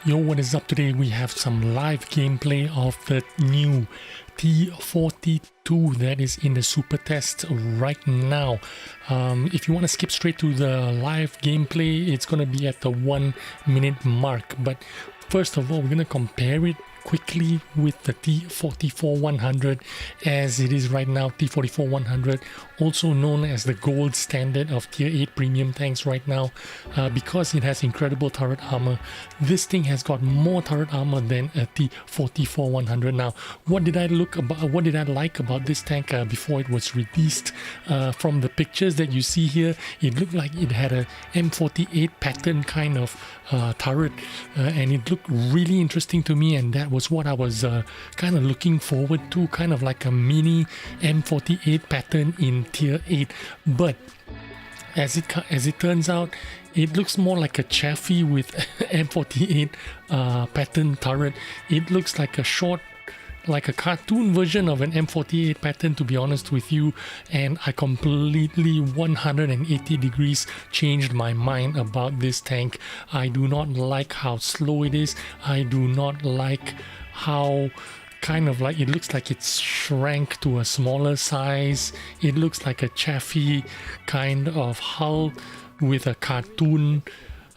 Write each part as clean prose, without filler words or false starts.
Yo, what is up? Today we have some live gameplay of the new T42 that is in the super test right now. If you want to skip straight to the live gameplay, it's going to be at the 1 minute mark. But first of all, we're going to compare it quickly with the T44-100 as it is right now. T44-100, also known as the gold standard of tier 8 premium tanks right now, because it has incredible turret armor. This thing has got more turret armor than a T44-100. Now, what did I like about this tank before it was released? From the pictures that you see here, it looked like it had a M48 pattern kind of turret, and it looked really interesting to me, and that was what I was kind of looking forward to, kind of like a mini M48 pattern in tier 8. But as it turns out, it looks more like a Chaffee with M48 pattern turret. It looks like a cartoon version of an M48 pattern, to be honest with you, and I completely 180 degrees changed my mind about this tank. I do not like how slow it is. I do not like how kind of like it looks like it's shrank to a smaller size. It looks like a Chaffee kind of hull with a cartoon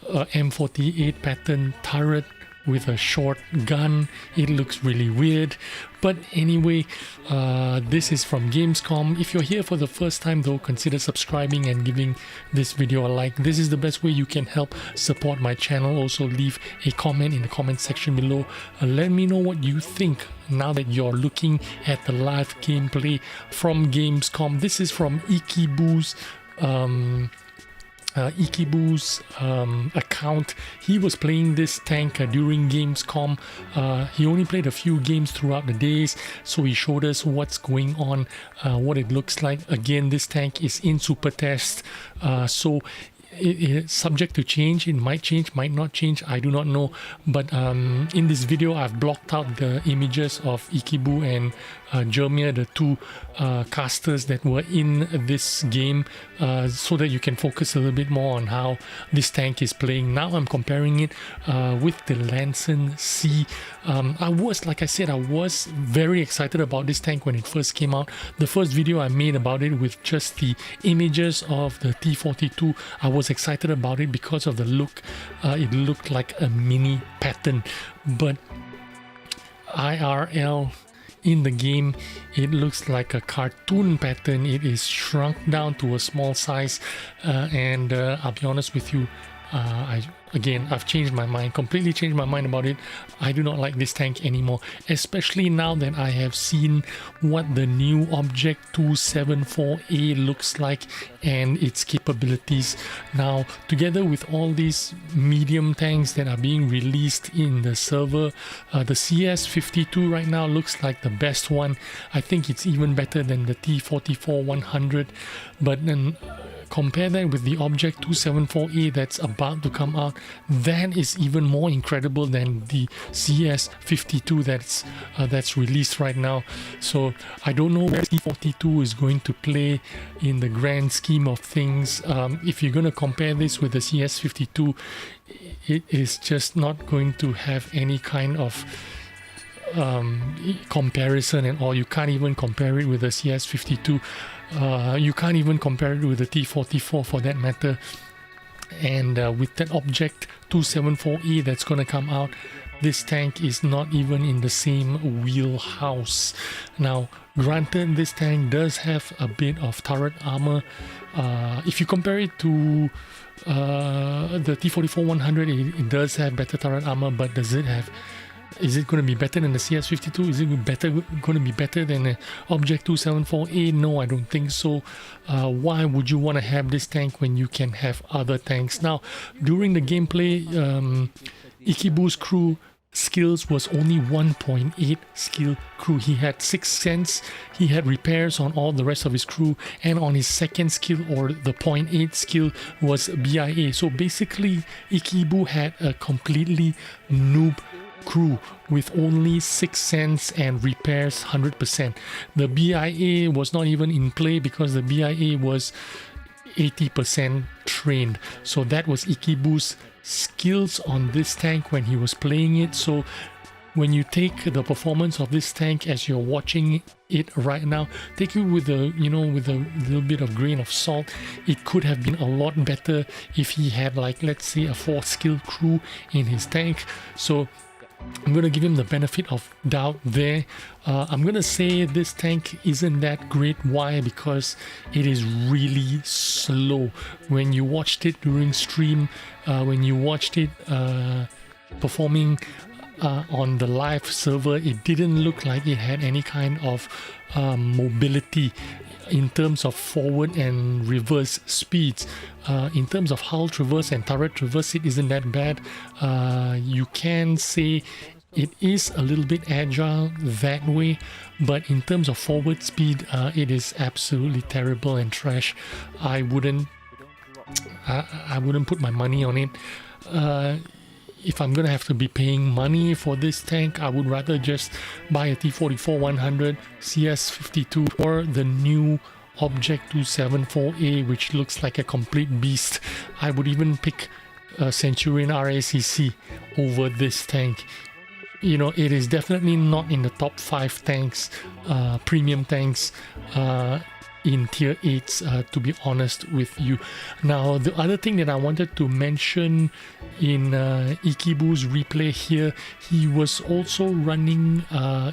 M48 pattern turret with a short gun. It looks really weird. But anyway, this is from Gamescom. If you're here for the first time though, consider subscribing and giving this video a like. This is the best way you can help support my channel. Also leave a comment in the comment section below. Let me know what you think now that you're looking at the live gameplay from Gamescom. This is from Ikibu's account. He was playing this tank during Gamescom. He only played a few games throughout the days, so he showed us what's going on, what it looks like. Again, this tank is in super test, so it's subject to change. It might change, might not change, I do not know. But in this video, I've blocked out the images of Ikibu and Jermia, the two casters that were in this game, so that you can focus a little bit more on how this tank is playing. Now I'm comparing it with the Lanson C. Like I said, I was very excited about this tank when it first came out. The first video I made about it with just the images of the T42, I was excited about it because of the look. It looked like a mini pattern, but IRL in the game, it looks like a cartoon pattern. It is shrunk down to a small size, and I'll be honest with you, I've changed my mind, completely changed my mind about it. I do not like this tank anymore, especially now that I have seen what the new Object 274A looks like and its capabilities. Now, together with all these medium tanks that are being released in the server, the CS52 right now looks like the best one. I think it's even better than the T44-100, but then compare that with the Object 274A that's about to come out. That is even more incredible than the CS52 that's released right now. So I don't know where T42 is going to play in the grand scheme of things. If you're going to compare this with the CS52, it is just not going to have any kind of comparison at all. You can't even compare it with the CS52. You can't even compare it with the T44 for that matter. And with that Object 274E that's going to come out, this tank is not even in the same wheelhouse. Now, granted, this tank does have a bit of turret armor. If you compare it to the T44-100, it does have better turret armor, but is it going to be better than the CS52? Is it going to be better than the Object 274A? No, I don't think so. Why would you want to have this tank when you can have other tanks? Now, during the gameplay, Ikibu's crew skills was only 1.8 skill crew. He had 6 sense, he had repairs on all the rest of his crew, and on his second skill, or the 0.8 skill, was BIA. So basically, Ikibu had a completely noob crew with only 6 cents and repairs 100%. The BIA was not even in play because the BIA was 80% trained. So that was Ikibu's skills on this tank when he was playing it. So when you take the performance of this tank as you're watching it right now, take it with a, you know, with a little bit of grain of salt. It could have been a lot better if he had, like, let's say a 4-skill crew in his tank. So I'm going to give him the benefit of doubt there. I'm going to say this tank isn't that great. Why? Because it is really slow. When you watched it during stream, when you watched it performing on the live server, it didn't look like it had any kind of mobility in terms of forward and reverse speeds. In terms of hull traverse and turret traverse, it isn't that bad. You can say it is a little bit agile that way, but in terms of forward speed, it is absolutely terrible and trash. I wouldn't put my money on it. If I'm gonna have to be paying money for this tank, I would rather just buy a T42 CS52 or the new Object 274A, which looks like a complete beast. I would even pick a Centurion RACC over this tank. You know, it is definitely not in the top 5 tanks, premium tanks in tier 8s, to be honest with you. Now, the other thing that I wanted to mention in Ikibu's replay here, he was also running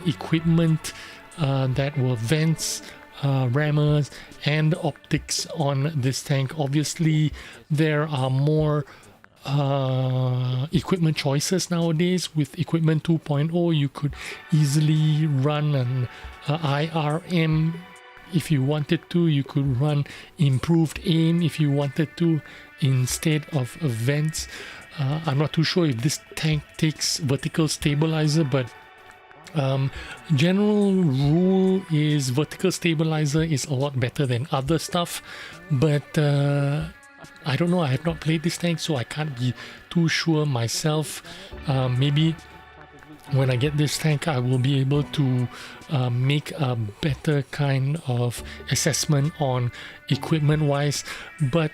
equipment that were vents, rammers and optics on this tank. Obviously, there are more equipment choices nowadays. With equipment 2.0, you could easily run an IRM if you wanted to. You could run improved aim if you wanted to instead of vents. I'm not too sure if this tank takes vertical stabilizer, but general rule is vertical stabilizer is a lot better than other stuff. But I don't know, I have not played this tank, so I can't be too sure myself. Maybe when I get this tank, I will be able to make a better kind of assessment on equipment wise. But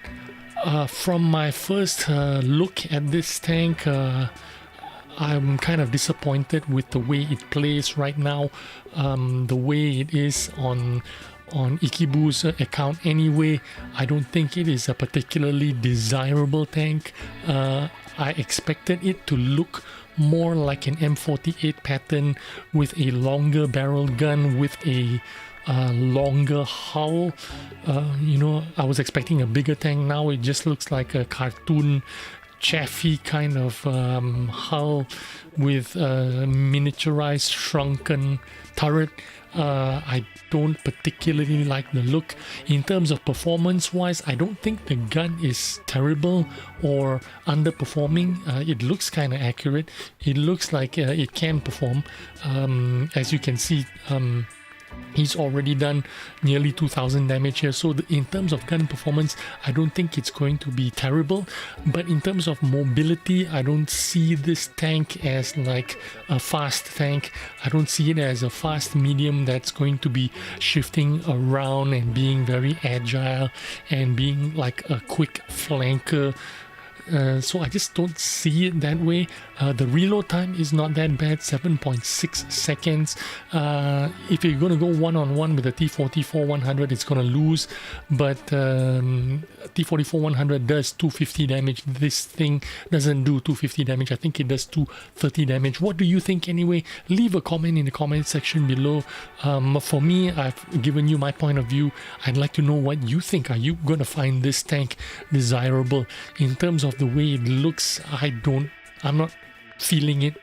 from my first look at this tank, I'm kind of disappointed with the way it plays right now, the way it is on Ikibu's account anyway. I don't think it is a particularly desirable tank. I expected it to look more like an M48 pattern with a longer barrel gun, with a longer hull. You know, I was expecting a bigger tank. Now it just looks like a cartoon chaffy kind of hull with a miniaturized shrunken turret. I don't particularly like the look. In terms of performance wise, I don't think the gun is terrible or underperforming. It looks kind of accurate. It looks like it can perform. As you can see, he's already done nearly 2000 damage here. So in terms of gun performance, I don't think it's going to be terrible. But in terms of mobility, I don't see this tank as like a fast tank. I don't see it as a fast medium that's going to be shifting around and being very agile and being like a quick flanker. So I just don't see it that way. The reload time is not that bad, 7.6 seconds. If you're going to go one-on-one with the T42, it's going to lose. But T42 does 250 damage. This thing doesn't do 250 damage. I think it does 230 damage. What do you think anyway? Leave a comment in the comment section below. For me, I've given you my point of view. I'd like to know what you think. Are you going to find this tank desirable? In terms of the way it looks, I'm not feeling it,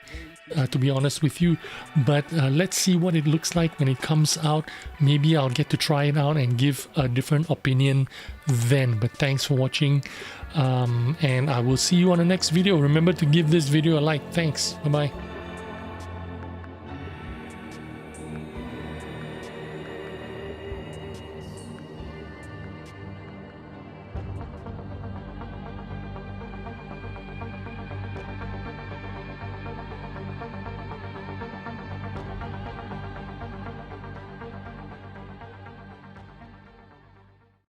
to be honest with you. But let's see what it looks like when it comes out. Maybe I'll get to try it out and give a different opinion then. But thanks for watching, and I will see you on the next video. Remember to give this video a like. Thanks. Bye bye.